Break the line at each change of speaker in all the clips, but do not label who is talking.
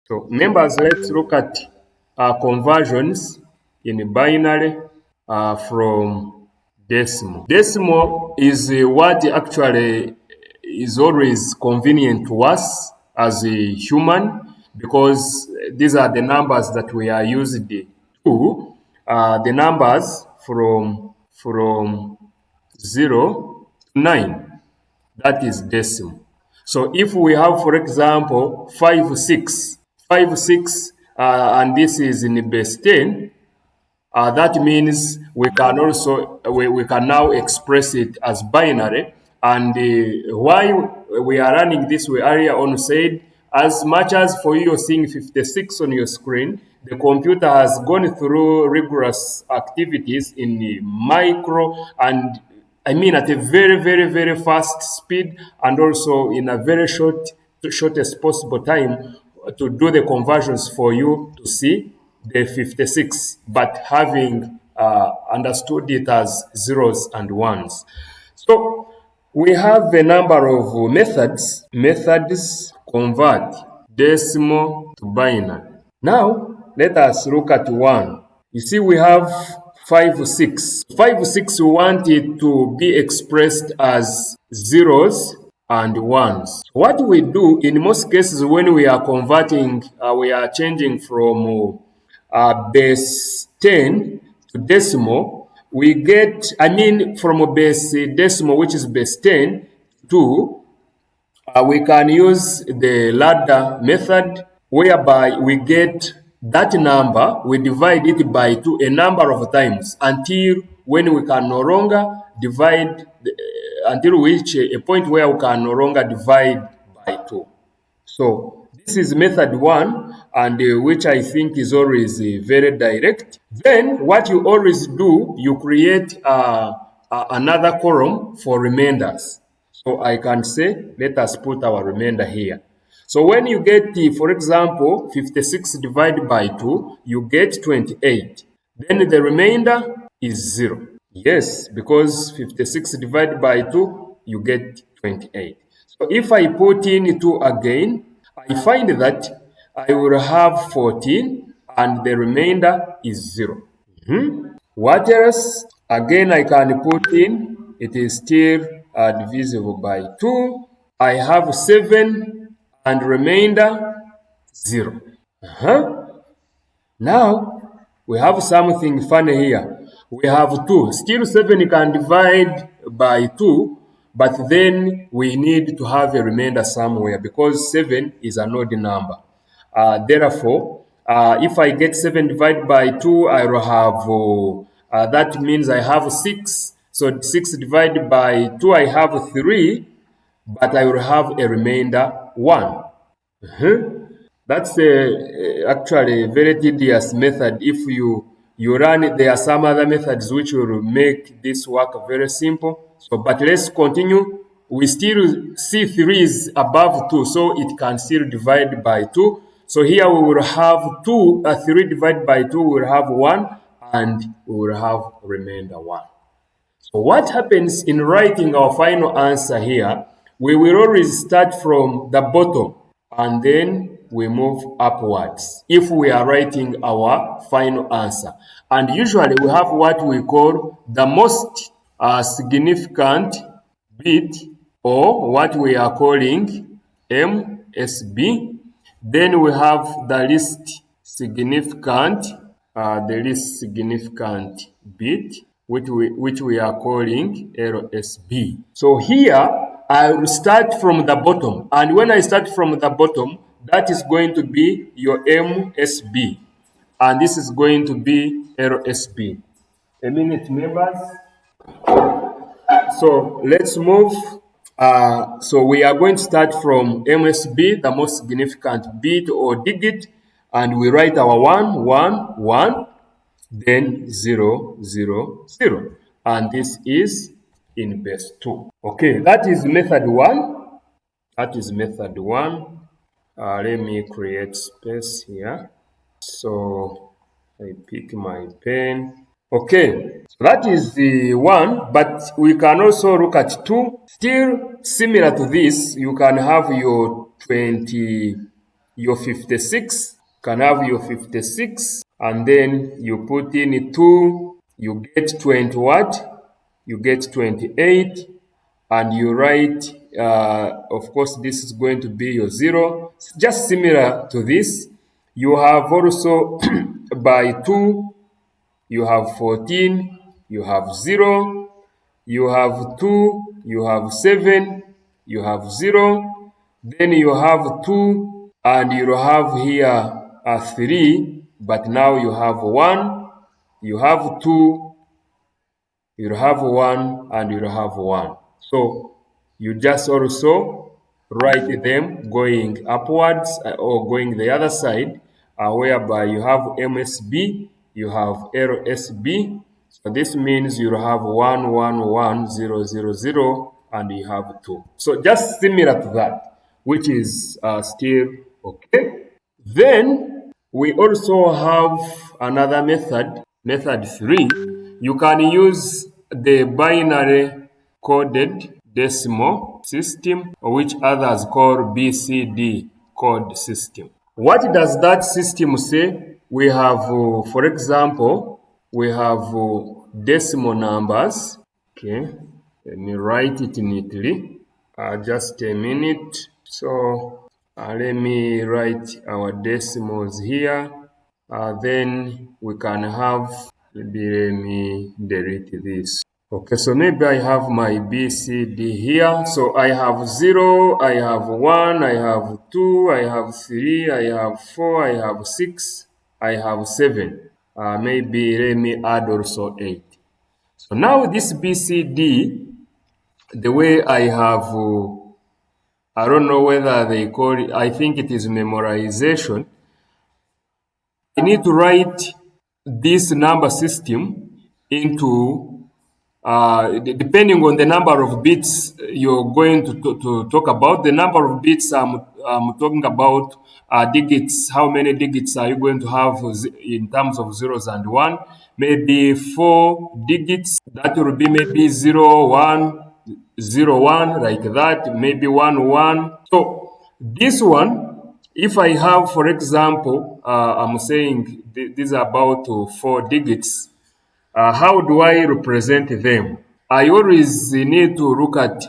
So members, let's look at conversions in binary from decimal. Decimal is what actually is always convenient to us as a human, because these are the numbers that we are used to. The numbers from 0 to 9, that is decimal. So if we have, for example, 5, 6, and this is in base 10, that means we can also we can now express it as binary. And why we are running this, we earlier on said, as much as for you you're seeing 56 on your screen, the computer has gone through rigorous activities in the micro, and I mean at a very, very, very fast speed, and also in a very shortest possible time, to do the conversions for you to see the 56, but having understood it as zeros and ones. So we have a number of methods. Methods convert decimal to binary. Now let us look at one. You see, we have 5, 6. 5, 6, we want it to be expressed as zeros and ones. What we do in most cases when we are converting, we are changing from base 10 to decimal, we get, from a base decimal, which is base 10, to we can use the ladder method, whereby we get that number, we divide it by 2 a number of times until when we can no longer divide, until we reach a point where we can no longer divide by 2. So this is method 1, and which I think is always very direct. Then what you always do, you create another column for remainders. So I can say, let us put our remainder here. So when you get, for example, 56 divided by 2, you get 28. Then the remainder is 0. Yes, because 56 divided by 2, you get 28. So if I put in 2 again, I find that I will have 14 and the remainder is 0. What else? Again, I can put in, it is still divisible by 2. I have 7 and remainder 0. Now, we have something funny here. We have 2. Still 7 can divide by 2, but then we need to have a remainder somewhere because 7 is an odd number. Therefore, if I get 7 divided by 2, I will have, that means I have 6. So 6 divided by 2, I have 3, but I will have a remainder 1. That's actually a very tedious method. If you run it, there are some other methods which will make this work very simple. So, but let's continue. We still see 3 is above 2, so it can still divide by 2. So here we will have 3 divided by 2, we will have 1, and we will have remainder 1. So what happens in writing our final answer here, we will always start from the bottom and then we move upwards if we are writing our final answer. And usually we have what we call the most significant bit, or what we are calling MSB. Then we have the least significant bit, which we are calling LSB. So here I will start from the bottom, and when I start from the bottom, that is going to be your MSB, and this is going to be LSB. A minute, members. So let's move. So we are going to start from MSB, the most significant bit or digit, and we write our 1, 1, 1, then 0, 0, 0. And this is in base 2. Okay, that is method 1. That is method 1. Let me create space here. So I pick my pen. Okay, so that is the 1, but we can also look at 2. Still similar to this, you can have your 28 your 56, can have your 56, and then you put in 2, you get 20 what? You get 28, and you write, of course, this is going to be your 0. Just similar to this, you have also by 2, you have 14, you have 0, you have 2, you have 7, you have 0, then you have 2, and you have here a 3, but now you have 1, you have 2, you have 1, and you have 1. So you just also write them going upwards or going the other side, whereby you have MSB, you have LSB. So this means you have 1, 1, 1, 0, 0, 0, and you have 2. So just similar to that, which is still okay. Then we also have another method, method 3. You can use the binary coded decimal system, which others call BCD code system. What does that system say? We have, for example, we have decimal numbers. Okay, let me write it neatly. Just a minute. So let me write our decimals here. Then we can have, maybe let me delete this. Okay, so maybe I have my BCD here. So I have 0, I have 1, I have 2, I have 3, I have 4, I have 6, I have 7. Maybe let me add also 8. So now this BCD, the way I have, I don't know whether they call it, I think it is memorization. I need to write this number system into, depending on the number of bits you're going to talk about. The number of bits I'm talking about digits. How many digits are you going to have in terms of zeros and one? Maybe 4 digits. That will be maybe 0, 1, 0, 1, like that. Maybe 1, 1. So this one, if I have, for example, I'm saying these are about 4 digits. How do I represent them? I always need to look at,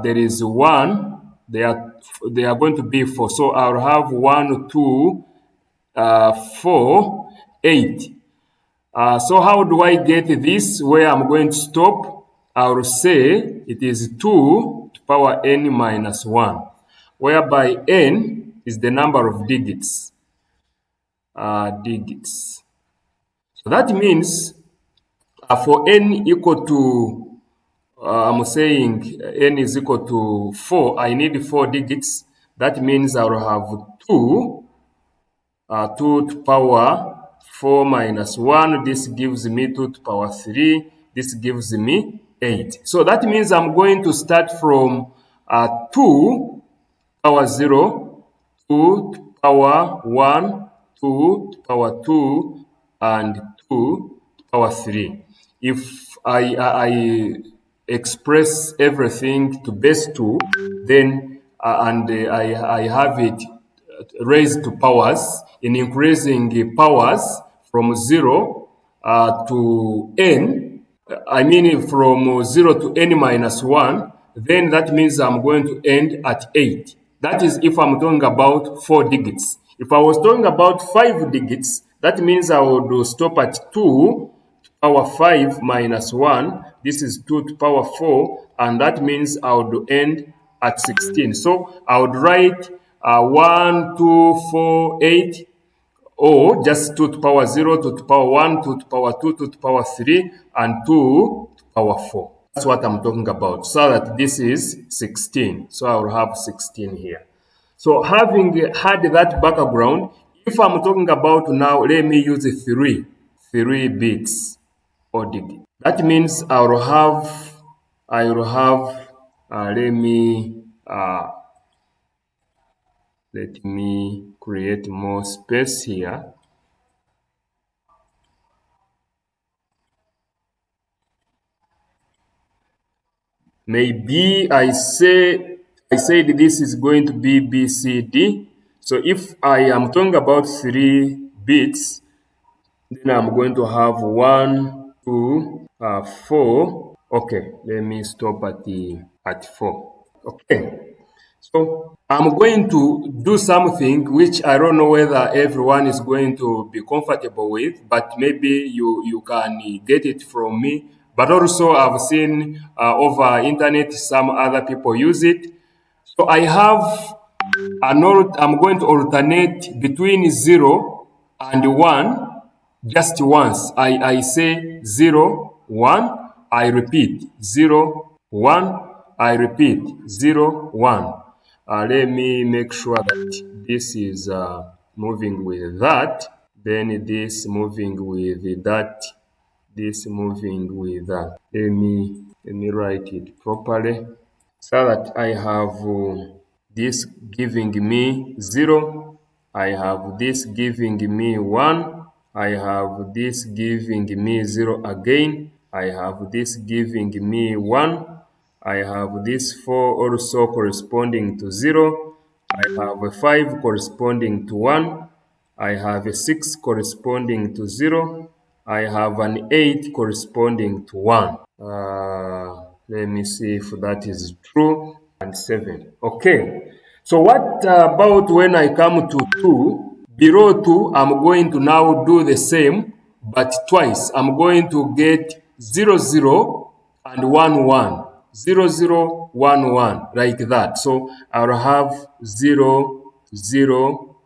there is 1, they are going to be 4. So I'll have 1, 2, 4, 8. So how do I get this where I'm going to stop? I'll say it is 2 to power n minus 1, whereby n is the number of digits. So that means for n equal to, I'm saying n is equal to 4, I need 4 digits. That means I'll have 2, 2 to power 4 minus 1. This gives me 2 to power 3. This gives me 8. So that means I'm going to start from 2 power 0, 2 to power 1, 2 to power 2, and 2 to power 3. If I express everything to base 2, then I have it raised to powers, in increasing powers from 0 to n, I mean from 0 to n minus 1, then that means I'm going to end at 8. That is if I'm talking about 4 digits. If I was talking about 5 digits, that means I would stop at 2 to power 5 minus 1. This is 2 to power 4, and that means I would end at 16. So I would write 1, 2, 4, 8, or just 2 to power 0, 2 to power 1, 2 to power 2, 2 to power 3, and 2 to power 4. That's what I'm talking about. So that this is 16. So I will have 16 here. So having had that background, if I'm talking about now, let me use 3 bits or digit. That means I will have, let me create more space here. Maybe I said this is going to be BCD. So if I am talking about 3 bits, then I'm going to have 1, 2, 4. Okay, let me stop at 4. Okay, so I'm going to do something which I don't know whether everyone is going to be comfortable with, but maybe you can get it from me. But also I've seen over internet some other people use it. So I have I'm going to alternate between 0 and 1 just once. I say 0, 1, I repeat 0, 1, I repeat 0, 1. Let me make sure that this is moving with that, then this moving with that, this moving with that. Let me write it properly so that I have this giving me 0, I have this giving me 1, I have this giving me 0 again, I have this giving me 1, I have this 4 also corresponding to 0, I have a 5 corresponding to 1, I have a 6 corresponding to 0, I have an 8 corresponding to 1. Let me see if that is true. And 7. Okay. So what about when I come to 2? Below 2, I'm going to now do the same, but twice. I'm going to get 0, 0 and 1, 1. 0, 0, 1, 1, like that. So I'll have 0, 0,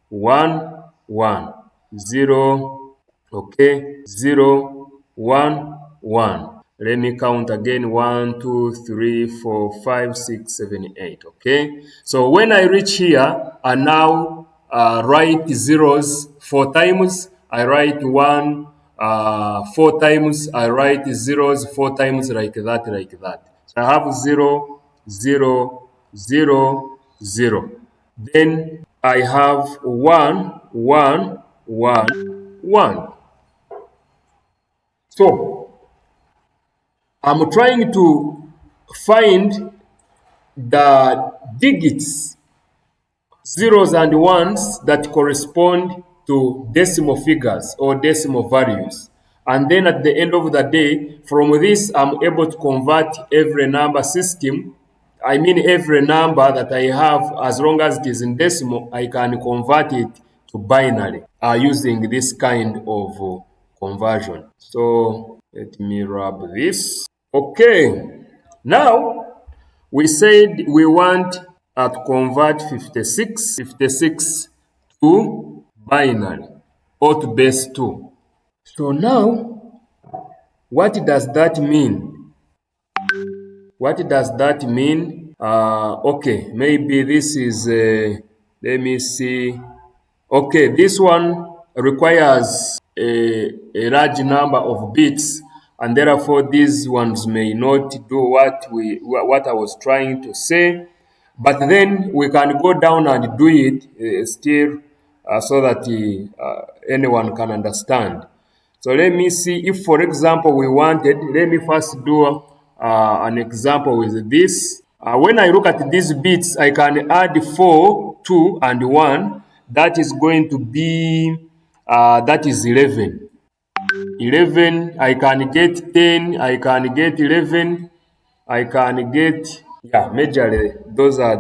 1, 1, 0, okay, 0, 1, 1. Let me count again. 1, 2, 3, 4, 5, 6, 7, 8. Okay. So when I reach here, I now write zeros 4 times. I write 1 4 times. I write zeros 4 times, like that, like that. So I have 0, 0, 0, 0. Then I have 1, 1, 1, 1. So I'm trying to find the digits, zeros and ones that correspond to decimal figures or decimal values. And then at the end of the day, from this, I'm able to convert every number system. I mean, every number that I have, as long as it is in decimal, I can convert it to binary using this kind of conversion. So let me rub this. Okay, now we said we want to convert 56 to binary or to base 2. So now, what does that mean? What does that mean? Okay, maybe this is, let me see. Okay, this one requires a large number of bits, and therefore these ones may not do what I was trying to say. But then we can go down and do it still so that anyone can understand. So let me see if, for example, we wanted, let me first do an example with this. When I look at these bits, I can add 4, 2, and 1. That is going to be, that is 11. 11, I can get 10, I can get 11, I can get, yeah, majorly, those are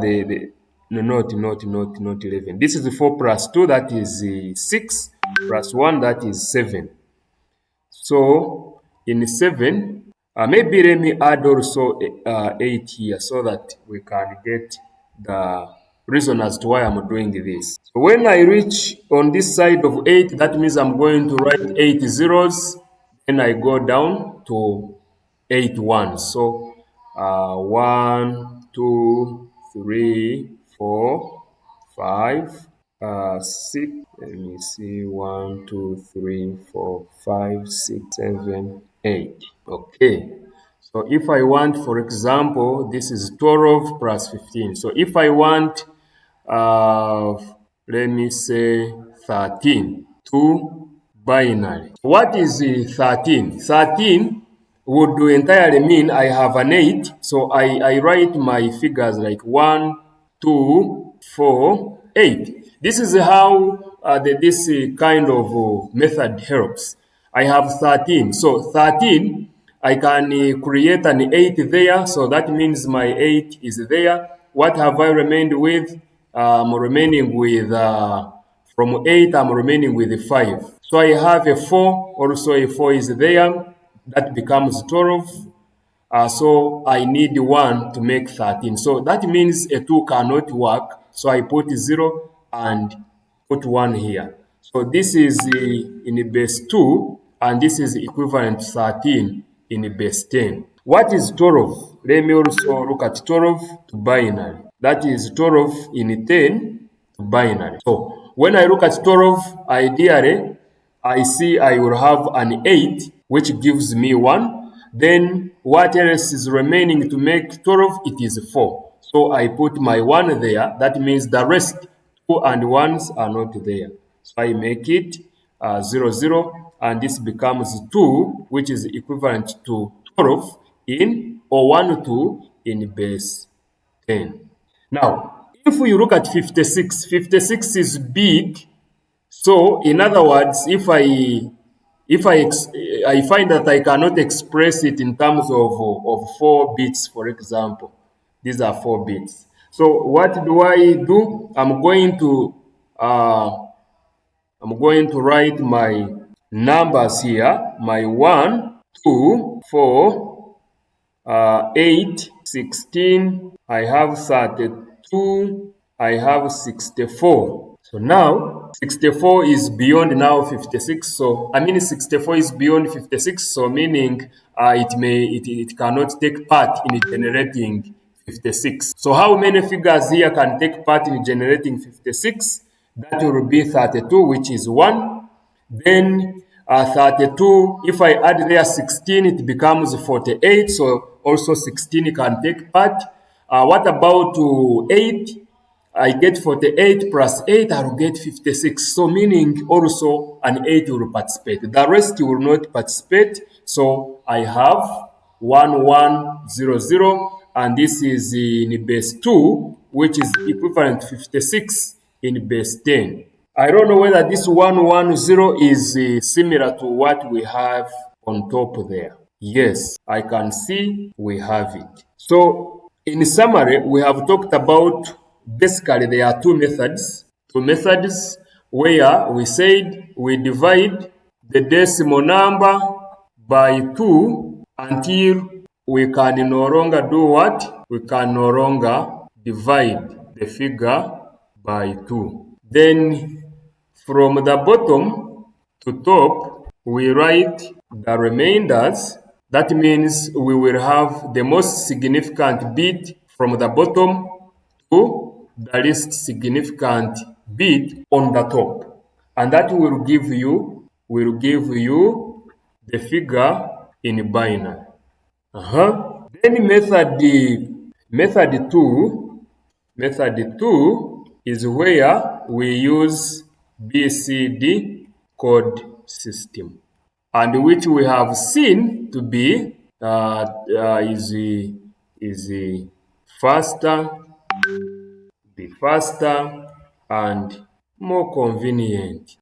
no, not 11. This is 4 plus 2, that is 6, plus 1, that is 7. So in 7, maybe let me add also 8 here so that we can get the reason as to why I'm doing this. So when I reach on this side of 8, that means I'm going to write 8 zeros. Then I go down to 8 ones. So 1, 2, 3, 4, 5, 6. Let me see. 1, 2, 3, 4, 5, 6, 7, 8. Okay. So if I want, for example, this is 12 plus 15. So if I want, uh, let me say 13 to binary. What is 13? 13 would entirely mean I have an 8. So I write my figures like 1, 2, 4, 8. This is how this kind of method helps. I have 13. So 13, I can create an 8 there. So that means my 8 is there. What have I remained with? I'm remaining with, from 8, I'm remaining with 5. So I have a 4. Also a 4 is there. That becomes 12. So I need 1 to make 13. So that means a 2 cannot work. So I put 0 and put 1 here. So this is in base 2, and this is equivalent to 13 in base 10. What is 12? Let me also look at 12 to binary. That is 12 in 10 to binary. So when I look at 12, ideally, I see I will have an 8, which gives me 1. Then what else is remaining to make 12? It is 4. So I put my 1 there. That means the rest 2 and 1s are not there. So I make it 0, 0, and this becomes 2, which is equivalent to 12 in, or 1, 2 in base 10. Now, if we look at 56, 56 is big. So, in other words, if I find that I cannot express it in terms of 4 bits, for example, these are 4 bits. So, what do I do? I'm going to write my numbers here. My 1, 2, 4, 8, 16. I have 32. I have 64. So now 64 is beyond now 56. So I mean 64 is beyond 56. So meaning it cannot take part in generating 56. So how many figures here can take part in generating 56? That will be 32, which is 1. Then 32, if I add there 16, it becomes 48. So also 16 can take part. What about 8? I get 48 plus 8, I will get 56. So meaning also an 8 will participate. The rest will not participate. So I have 1, 1, 0, 0. And this is in base 2, which is equivalent to 56 in base 10. I don't know whether this 110 is similar to what we have on top there. Yes, I can see we have it. So, in summary, we have talked about basically there are two methods. Two methods where we said we divide the decimal number by 2 until we can no longer do what? We can no longer divide the figure by 2. Then from the bottom to top, we write the remainders. That means we will have the most significant bit from the bottom to the least significant bit on the top. And that will give you the figure in binary. Then method 2 is where we use BCD code system, and which we have seen to be is faster, and more convenient.